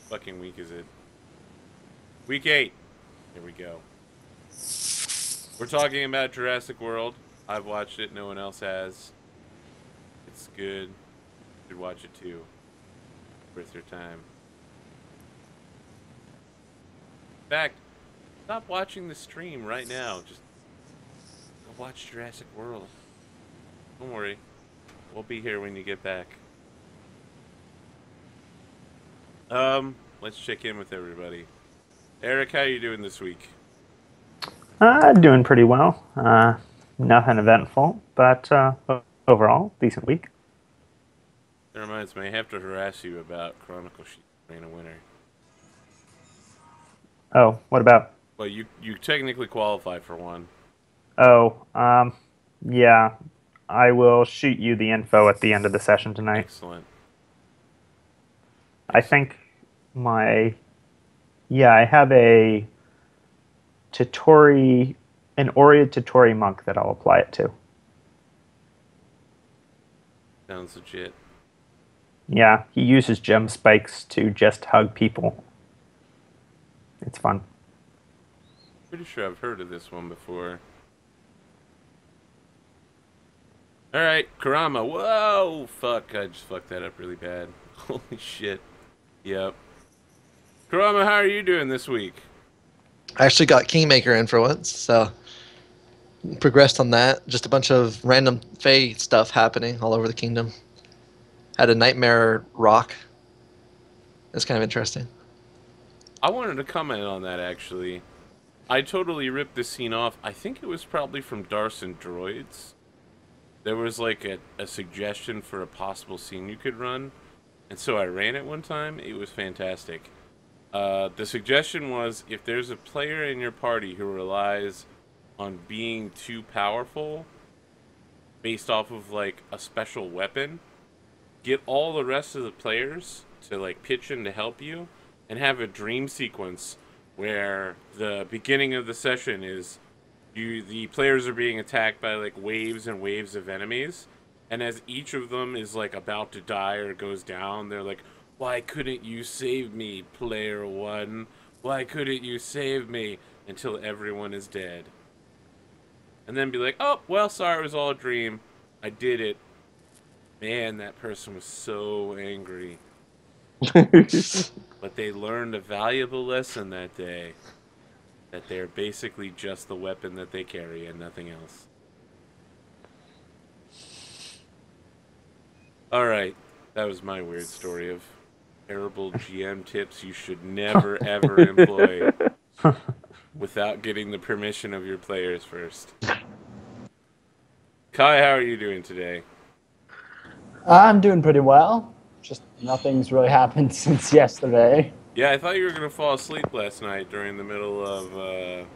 fucking week is it? Week 8. Here we go. We're talking about Jurassic World. I've watched it. No one else has. It's good. You should watch it too. Worth your time. In fact, stop watching the stream right now. Just go watch Jurassic World. Don't worry. We'll be here when you get back. Let's check in with everybody. Eric, how are you doing this week? Doing pretty well. Nothing eventful, but overall, decent week. That reminds me, I have to harass you about Chronicle Sheep Reign of Winter. Oh, what about? Well, you technically qualify for one. Oh, yeah. I will shoot you the info at the end of the session tonight. Excellent. I think I have an Oread Totori monk that I'll apply it to. Sounds legit. Yeah, he uses gem spikes to just hug people. It's fun. Pretty sure I've heard of this one before. Alright, Karama. Whoa! Fuck, I just fucked that up really bad. Holy shit. Yep. Karama, how are you doing this week? I actually got Kingmaker in for once, so progressed on that. Just a bunch of random Fae stuff happening all over the kingdom. Had a Nightmare Rock. It's kind of interesting. I wanted to comment on that, actually. I totally ripped this scene off. I think it was probably from Darts and Droids. There was like a suggestion for a possible scene you could run. And so I ran it one time. It was fantastic. The suggestion was if there's a player in your party who relies on being too powerful based off of like a special weapon, get all the rest of the players to like pitch in to help you and have a dream sequence where the beginning of the session is the players are being attacked by like waves and waves of enemies, and as each of them is like about to die or goes down, they're like, why couldn't you save me, player one? Why couldn't you save me? Until everyone is dead. And then be like, oh, well, sorry, it was all a dream. I did it. Man, that person was so angry. But they learned a valuable lesson that day. That they're basically just the weapon that they carry and nothing else. Alright, that was my weird story of terrible GM tips you should never ever employ without getting the permission of your players first. Kai, how are you doing today? I'm doing pretty well. Just nothing's really happened since yesterday. Yeah, I thought you were going to fall asleep last night during the middle of,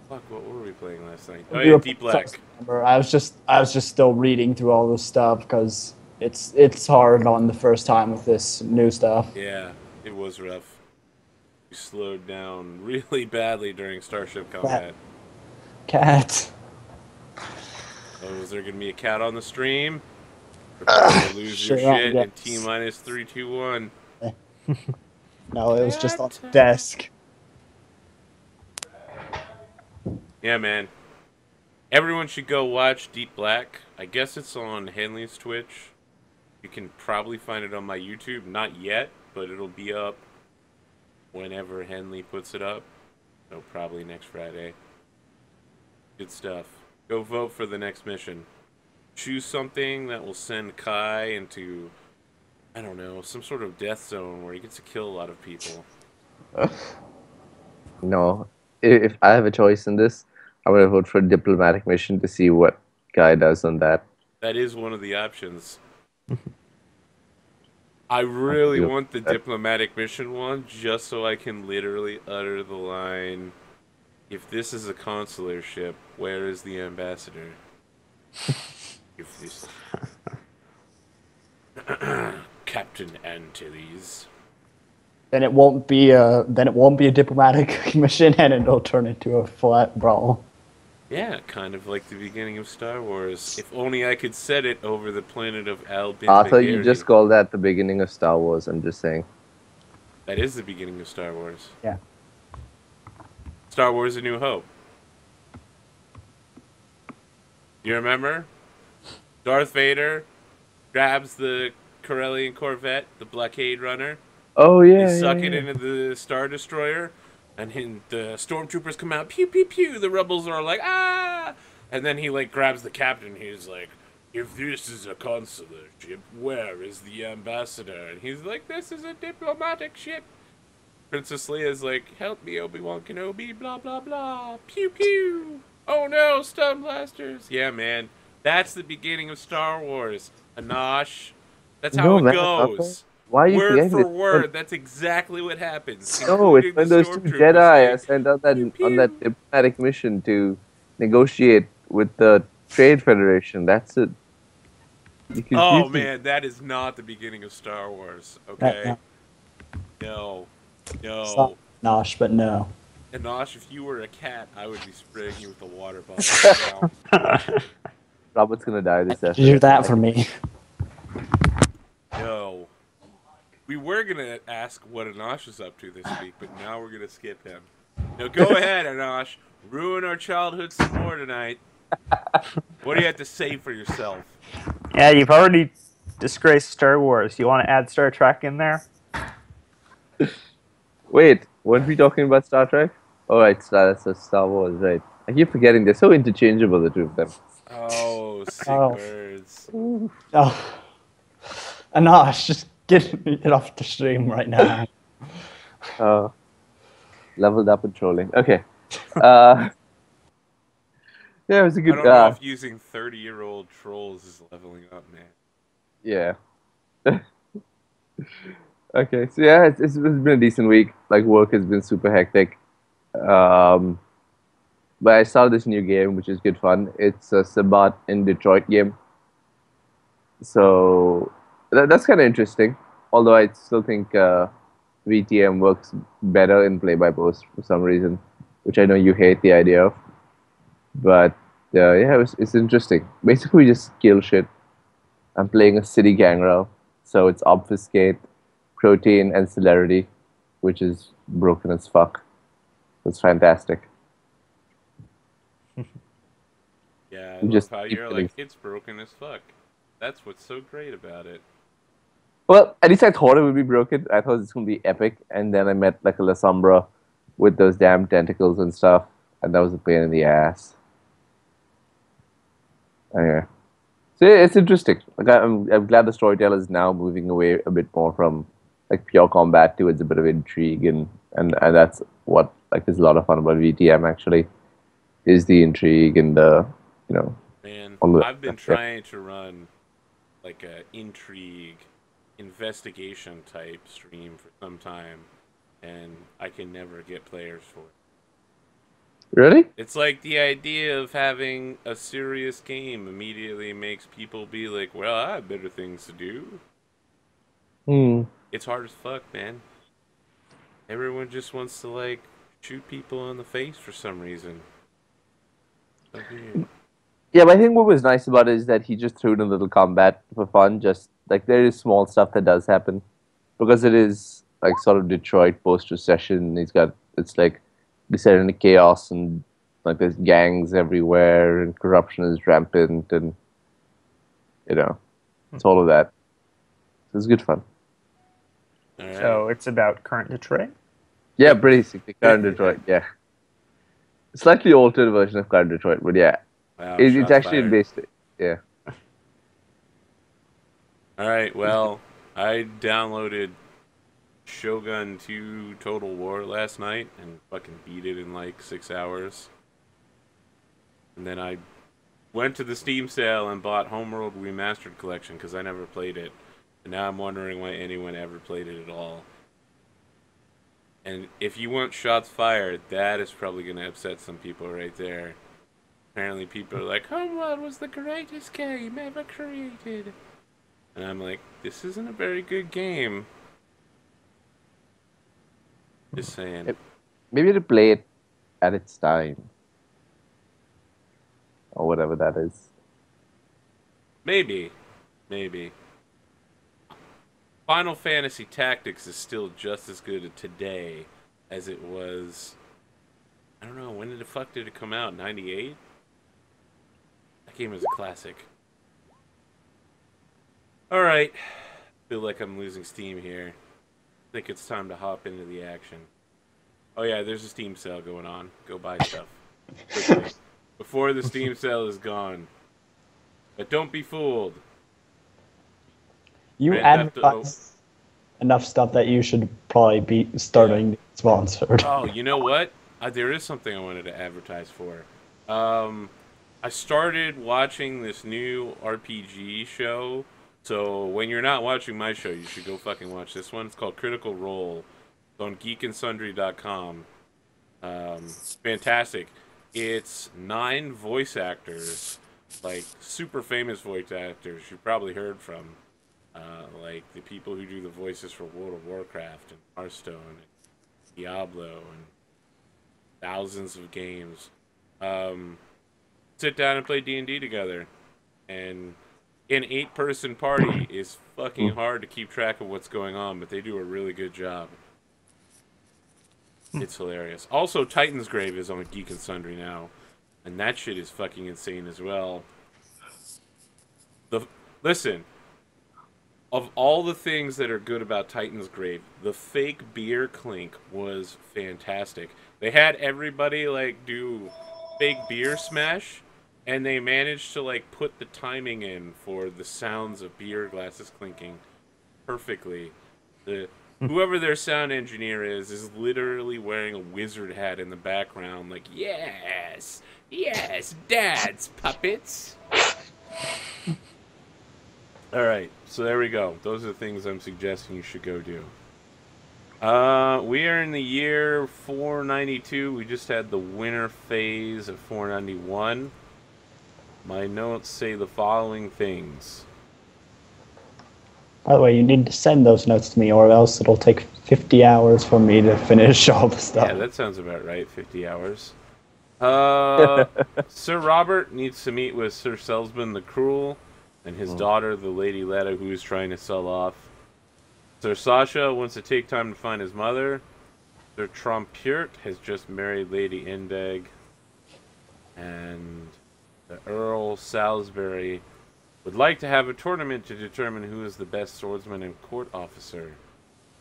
fuck, what were we playing last night? Oh yeah, Deep Black. I was just still reading through all this stuff because it's hard on the first time with this new stuff. Yeah, it was rough. You slowed down really badly during Starship Combat. Cat. Oh, is there going to be a cat on the stream? Prepare to lose your shit in T-minus 3, 2, 1. No, it was just on the desk. Yeah, man. Everyone should go watch Deep Black. I guess it's on Henley's Twitch. You can probably find it on my YouTube. Not yet, but it'll be up whenever Henley puts it up. So probably next Friday. Good stuff. Go vote for the next mission. Choose something that will send Kai into, I don't know, some sort of death zone where he gets to kill a lot of people. No. If I have a choice in this, I would vote for a diplomatic mission to see what Kai does on that. That is one of the options. I really want the diplomatic mission one just so I can literally utter the line, if this is a consular ship, where is the ambassador? If this... Captain Antilles. Then it won't be a diplomatic mission, and it'll turn into a flat brawl. Yeah, kind of like the beginning of Star Wars. If only I could set it over the planet of Al Bin Arthur, Bagheeri. you just called that the beginning of Star Wars, I'm just saying. That is the beginning of Star Wars. Yeah. Star Wars: A New Hope. You remember? Darth Vader grabs the Corellian Corvette, the blockade runner. Oh They yeah, suck yeah, it yeah. into the Star Destroyer, and the stormtroopers come out, pew pew pew. The rebels are like, ah! And then he like grabs the captain. He's like, if this is a consular ship, where is the ambassador? And he's like, this is a diplomatic ship. Princess Leia's like, help me, Obi-Wan Kenobi, blah blah blah, pew pew. Oh no, stun blasters. Yeah, man, that's the beginning of Star Wars. Anosh, that's how No, it man, that's not right. goes. Why are you Word forgetting for this? word, that's exactly what happens, No, it's including the when those two stormtroopers Jedi are say, sent on pew that pew. diplomatic mission to negotiate with the Trade Federation. That's it. You Oh confused me. man, that is not the beginning of Star Wars, That, okay? No. it's not No. Nosh, but no. Anosh, if you were a cat, I would be spraying you with a water bottle right now. Robert's gonna die this Did you do episode. that for me? No. We were gonna ask what Anosh is up to this week, but now we're gonna skip him. Now go ahead, Anosh. Ruin our childhood some more tonight. What do you have to say for yourself? Yeah, you've already disgraced Star Wars. You want to add Star Trek in there? Wait, weren't we talking about Star Trek? Oh, right, that's a Star Wars, right? I keep forgetting they're so interchangeable, the two of them. Oh, sick Oh. birds. Oh. Nosh, just get it off the stream right now. Leveled up and trolling. Okay. Yeah, it was a I good. don't know if using 30-year-old trolls is leveling up, man. Yeah. Okay, so yeah, it's been a decent week. Like work has been super hectic. Um, but I started this new game, which is good fun. It's a Sabat in Detroit game. So that's kind of interesting. Although I still think VTM works better in play by post for some reason, which I know you hate the idea of. But yeah, it's interesting. Basically, we just kill shit. I'm playing a city gangrel, so it's obfuscate, protein, and celerity, which is broken as fuck. It's fantastic. Yeah, I You love just how keep you're killing. like, it's broken as fuck. That's what's so great about it. Well, at least I thought it would be broken. I thought it was going to be epic, and then I met like a La Sombra with those damn tentacles and stuff, and that was a pain in the ass. Yeah. So yeah, it's interesting. Like I'm glad the storyteller is now moving away a bit more from like pure combat towards a bit of intrigue, and that's what like is a lot of fun about VTM actually, is the intrigue and the you know Man, all the I've been yeah. trying to run like a intrigue, investigation type stream for some time, and I can never get players for it. Really? It's like the idea of having a serious game immediately makes people be like, well, I have better things to do. Hmm. It's hard as fuck, man. Everyone just wants to, like, shoot people in the face for some reason. So weird. Yeah, but I think what was nice about it is that he just threw in a little combat for fun. Just like there is small stuff that does happen because it is like sort of Detroit post recession. It's like descending into chaos and like there's gangs everywhere and corruption is rampant and it's all of that. So it's good fun. All right. So it's about current Detroit. Yeah, basically current Detroit. Yeah, slightly altered version of current Detroit, but yeah, Wow, it's shots actually fired. based. Yeah. All right, well, I downloaded Shogun 2 Total War last night and fucking beat it in like 6 hours. And then I went to the Steam sale and bought Homeworld Remastered Collection because I never played it. And now I'm wondering why anyone ever played it at all. And if you want shots fired, that is probably going to upset some people right there. Apparently people are like, Homeworld was the greatest game ever created. And I'm like, this isn't a very good game. Just saying. Maybe to play it at its time. Or whatever that is. Maybe. Maybe. Final Fantasy Tactics is still just as good today as it was. I don't know, when the fuck did it come out? 98? That game is a classic. Alright. Feel like I'm losing steam here. I think it's time to hop into the action. Oh yeah, there's a Steam sale going on. Go buy stuff. Quickly. Before the Steam sale is gone. But don't be fooled. You Grand Theft Auto- advertise enough stuff that you should probably be starting sponsored. Oh, you know what? There is something I wanted to advertise for. I started watching this new RPG show. So when you're not watching my show, you should go fucking watch this one. It's called Critical Role. It's on geekandsundry.com. Fantastic. It's 9 voice actors, like super famous voice actors you've probably heard from. Like the people who do the voices for World of Warcraft and Hearthstone and Diablo and thousands of games. Sit down and play D&D together. And an 8-person party is fucking hard to keep track of what's going on, but they do a really good job. It's hilarious. Also, Titan's Grave is on Geek and Sundry now, and that shit is fucking insane as well. Listen, of all the things that are good about Titan's Grave, the fake beer clink was fantastic. They had everybody like do fake beer smash, and they managed to like put the timing in for the sounds of beer glasses clinking perfectly. Whoever their sound engineer is literally wearing a wizard hat in the background, like, yes, dance puppets. Alright, so there we go. Those are the things I'm suggesting you should go do. We are in the year 492. We just had the winter phase of 491. My notes say the following things. By the way, you need to send those notes to me, or else it'll take 50 hours for me to finish all the stuff. Yeah, that sounds about right. 50 hours. Sir Robert needs to meet with Sir Selsman the Cruel and his daughter, the Lady Letta, who is trying to sell off. Sir Sasha wants to take time to find his mother. Sir Trompiert has just married Lady Indag. And the Earl Salisbury would like to have a tournament to determine who is the best swordsman and court officer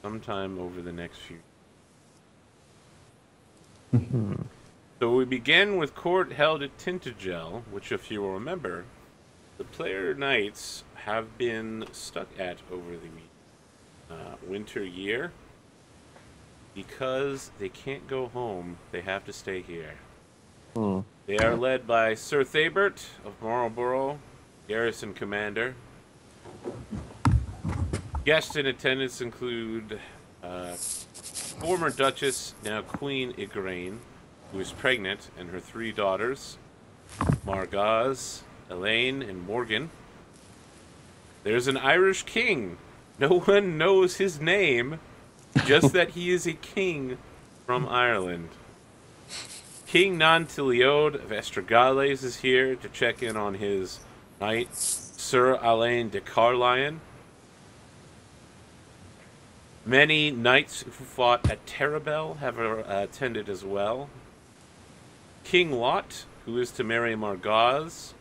sometime over the next few. So we begin with court held at Tintagel, which, if you will remember, the player knights have been stuck at over the winter year. Because they can't go home, they have to stay here. They are led by Sir Thabert of Marlborough, garrison commander. Guests in attendance include former Duchess, now Queen Igraine, who is pregnant, and her 3 daughters, Margaz, Elaine, and Morgan. There's an Irish king. No one knows his name, just that he is a king from Ireland. King Nantiliode of Estragales is here to check in on his knight, Sir Alain de Carlion. Many knights who fought at Terabel have attended as well. King Lot, who is to marry Margaz.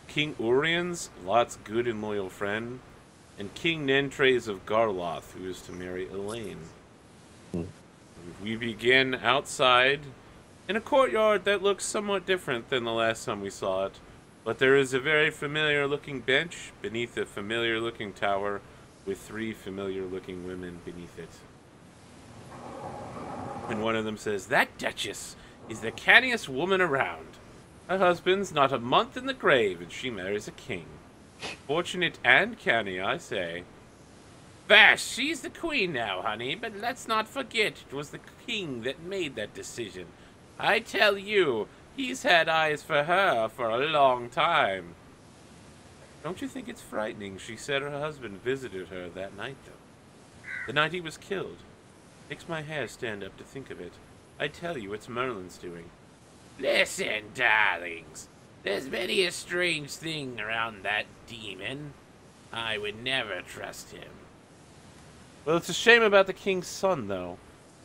King Uriens, Lot's good and loyal friend. And King Nentres of Garloth, who is to marry Elaine. We begin outside in a courtyard that looks somewhat different than the last time we saw it. But there is a very familiar-looking bench beneath a familiar-looking tower with 3 familiar-looking women beneath it. And one of them says, "That Duchess is the canniest woman around. Her husband's not a month in the grave, and she marries a king. Fortunate and canny, I say." "Vash, she's the queen now, honey, but let's not forget it was the king that made that decision. I tell you, he's had eyes for her for a long time." "Don't you think it's frightening?" She said her husband visited her that night, though. The night he was killed. Makes my hair stand up to think of it. I tell you, it's Merlin's doing. "Listen, darlings. There's many a strange thing around that demon. I would never trust him." Well, it's a shame about the king's son, though.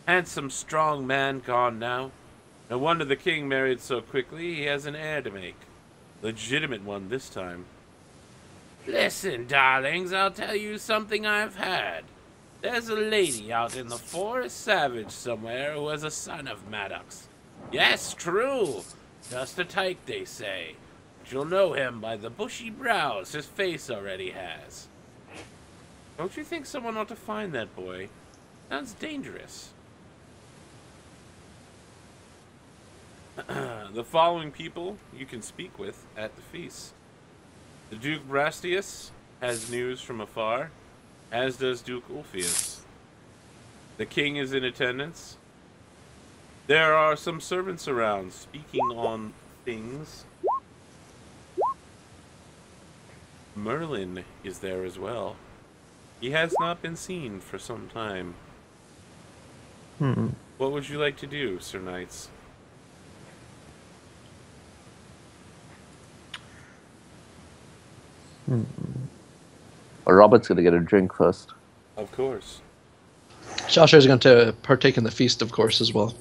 Handsome, strong man gone now. No wonder the king married so quickly. He has an heir to make. Legitimate one this time. Listen, darlings, I'll tell you something I've heard. There's a lady out in the forest savage somewhere who has a son of Maddox. Yes, true. Just a type, they say. But you'll know him by the bushy brows his face already has. Don't you think someone ought to find that boy? Sounds dangerous. The following people you can speak with at the feast. The Duke Brastius has news from afar, as does Duke Ulfius. The king is in attendance. There are some servants around speaking on things. Merlin is there as well. He has not been seen for some time. What would you like to do, Sir Knights? Well, Robert's gonna get a drink first. Of course. Joshua is going to partake in the feast, of course, as well.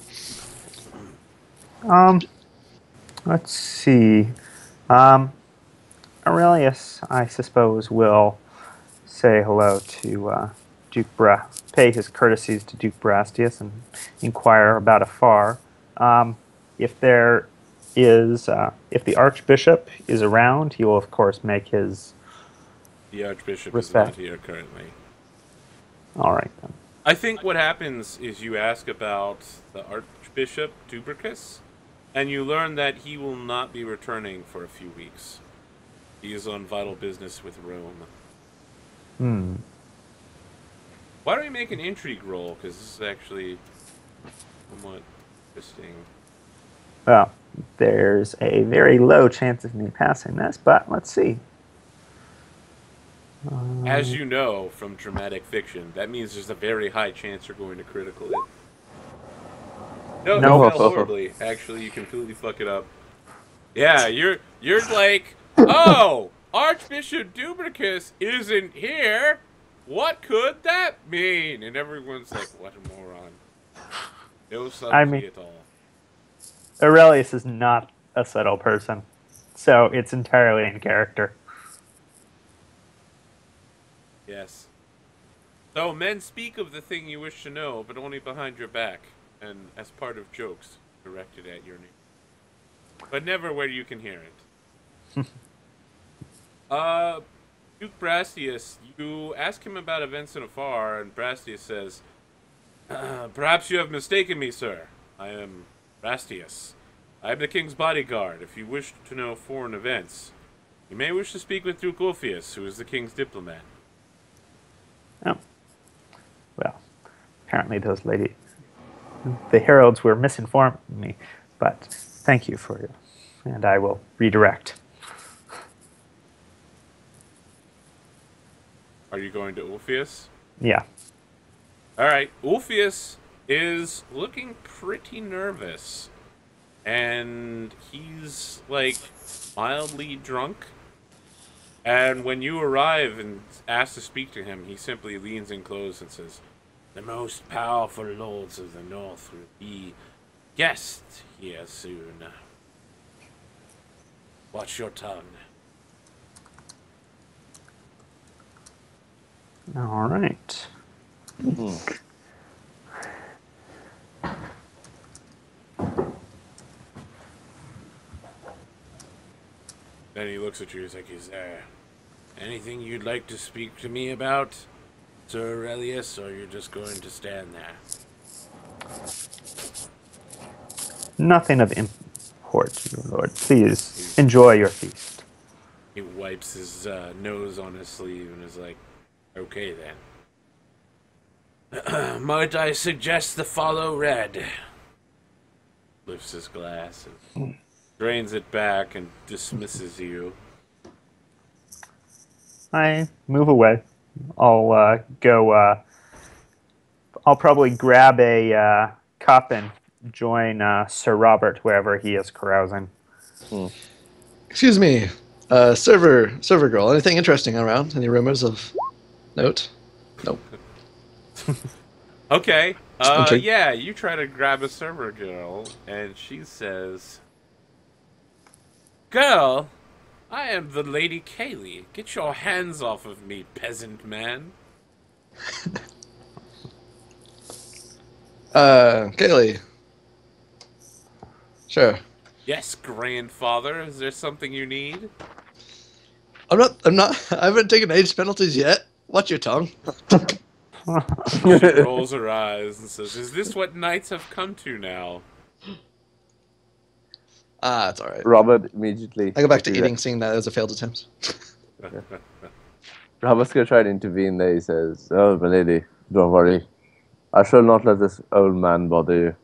Let's see. Aurelius, I suppose, will say hello to pay his courtesies to Duke Brastius and inquire about afar. If there is, if the Archbishop is around, he will, of course, make his The Archbishop respect. is not here currently. All right, then. I think what happens is you ask about the Archbishop Dubricus, and you learn that he will not be returning for a few weeks. He is on vital business with Rome. Why don't we make an intrigue roll? Because this is actually somewhat interesting. Well, there's a very low chance of me passing this, but let's see. As you know from dramatic fiction, that means there's a very high chance you're going to critical it. No, No. you failed horribly. Actually, you completely fuck it up. Yeah, you're like, oh, Archbishop Dubricus isn't here. What could that mean? And everyone's like, what a moron. No subtlety at all. Aurelius is not a subtle person, so it's entirely in character. Yes. So men speak of the thing you wish to know, but only behind your back, and as part of jokes directed at your name. But never where you can hear it. Duke Brastius, you ask him about events in afar, and Brastius says, perhaps you have mistaken me, sir. I am Brastius. I am the king's bodyguard. If you wish to know foreign events, you may wish to speak with Duke Ulfius, who is the king's diplomat. Oh. Well, apparently those ladies, the heralds were misinforming me, but thank you for it, and I will redirect. Are you going to Ulfius? Yeah. Alright, Ulfius is looking pretty nervous. And he's, like, mildly drunk. And when you arrive and ask to speak to him, he simply leans in close and says, the most powerful lords of the north will be guests here soon. Watch your tongue. All right. Then he looks at you, he's like, is there anything you'd like to speak to me about, Sir Aurelius, or you're just going to stand there? Nothing of import, your lord. Please enjoy your feast. He wipes his nose on his sleeve and is like, okay then. Might I suggest the follow red? Lifts his glass and drains it back and dismisses you. I move away. I'll go. I'll probably grab a cup and join Sir Robert wherever he is carousing. Excuse me, server girl. Anything interesting around? Any rumors of note? Nope. Okay. Country. Yeah, you try to grab a server girl, and she says, "Girl, I am the Lady Kaylee. Get your hands off of me, peasant man." Kaylee. Sure. Yes, grandfather. Is there something you need? I'm not, I haven't taken age penalties yet. Watch your tongue. She rolls her eyes and says, "Is this what knights have come to now?" Ah, it's alright. Robert immediately. I go back to eating, seeing that as a failed attempt. Robert's gonna try to intervene there. He says, "Oh, my lady, don't worry. I shall not let this old man bother you."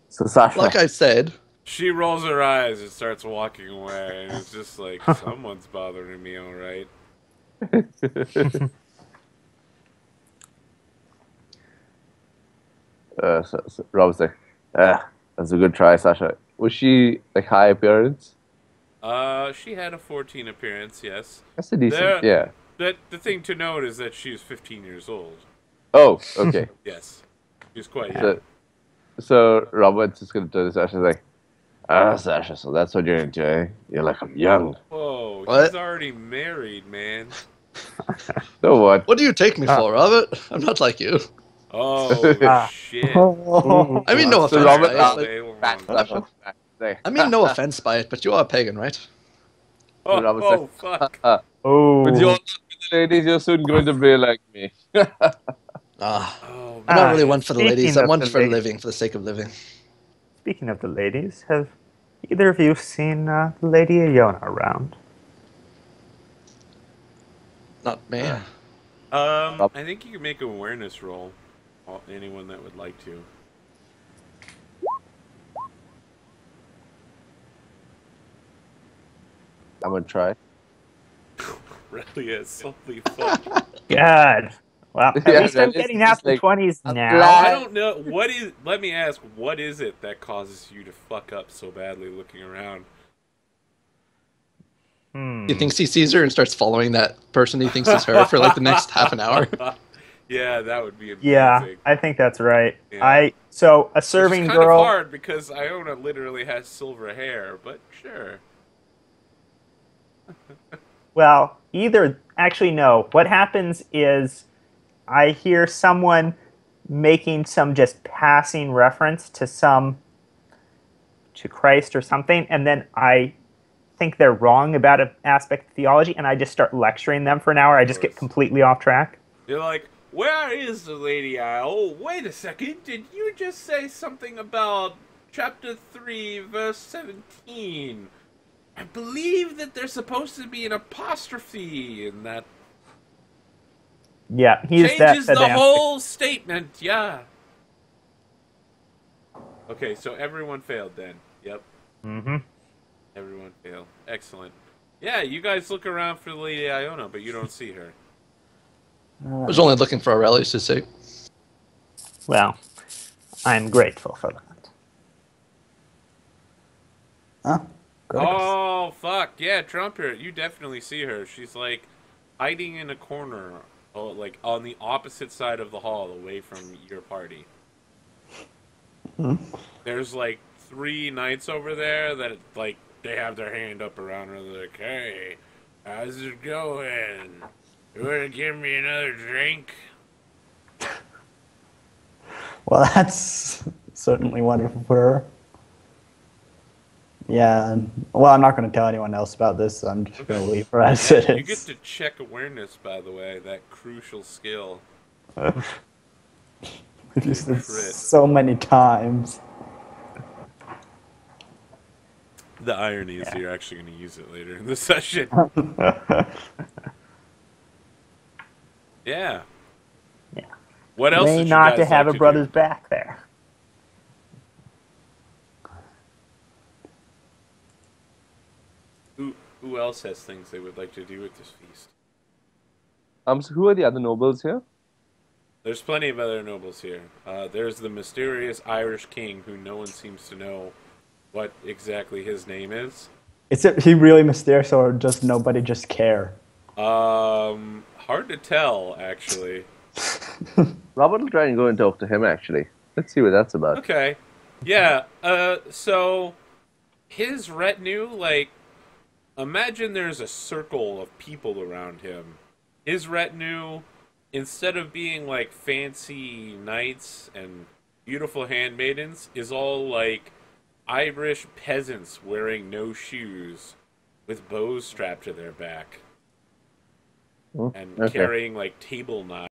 So Sasha, Like I said, She rolls her eyes and starts walking away, and it's just like, someone's bothering me, all right. so Robert's like, that's a good try, Sasha. Was she like high appearance? She had a 14 appearance, yes. That's a decent, yeah. The thing to note is that she's 15 years old. Oh, okay. Yes. She's quite young. So Robert's just gonna turn to Sasha and like, Sasha, so that's what you're into, eh? You're like, I'm young. Whoa, What? he's already married, man. So what? what do you take me for, Robert? I'm not like you. Oh, shit. I mean, no So offense Robert- by it. They Like, Like, I mean, no offense by it, but you are a pagan, right? oh, fuck. Oh. with your ladies, you're soon going to be like me. Ah, Oh, I'm man. not really one for the Speaking ladies. I'm of one the for ladies. living, for the sake of living. Speaking of the ladies, have either of you seen Lady Iona around? Not me. I think you can make an awareness roll. Anyone that would like to. I'm gonna try. Really is. Holy fuck. God. Well, at Yeah, least I'm that is getting just out the like 20s a now. flat- I don't know. What is... Let me ask, what is it that causes you to fuck up so badly looking around? He thinks he sees her and starts following that person he thinks is her for like the next half an hour. Yeah, that would be amazing. Yeah, I think that's right. Yeah. So a Which serving is kind girl. of hard because Iona literally has silver hair, but sure. Well, actually no. What happens is I hear someone making some just passing reference to Christ or something, and then I think they're wrong about an aspect of theology, and I just start lecturing them for an hour. I just get completely off track. You're like, where is the Lady Isle? Oh, wait a second. Did you just say something about chapter 3, verse 17? I believe that there's supposed to be an apostrophe in that. Yeah, he's Changes that the pedantic. whole statement, yeah. Okay, so everyone failed then. Yep. Mm-hmm. Everyone failed. Excellent. Yeah, you guys look around for Lady Iona, but you don't see her. I was only looking for Aurelius' sake. Well, I'm grateful for that. Huh? Good. Oh, fuck. Yeah, Trumpet, you definitely see her. She's, like, hiding in a corner, like, on the opposite side of the hall, away from your party. There's, like, 3 knights over there that, like, they have their hand up around her. They're like, hey, how's it going? You want to give me another drink? Well, that's certainly wonderful for her. Yeah. Well, I'm not going to tell anyone else about this. So I'm just going to leave her as it Yeah, you get is. to check awareness, by the way, that crucial skill. We've used this Crit. so many times. The irony is you're actually going to use it later in the session. Yeah. Yeah. What else May did you not guys to have like a brother's do? back there. Who else has things they would like to do at this feast? So who are the other nobles here? There's plenty of other nobles here. There's the mysterious Irish king who no one seems to know what exactly his name is. Is he really mysterious or just nobody just care? Hard to tell, actually. Robert will try and go and talk to him, actually. Let's see what that's about. Okay. Yeah, so his retinue, like, imagine there's a circle of people around him. His retinue, instead of being like fancy knights and beautiful handmaidens, is all like Irish peasants wearing no shoes with bows strapped to their back Hmm, and okay. carrying like table knives.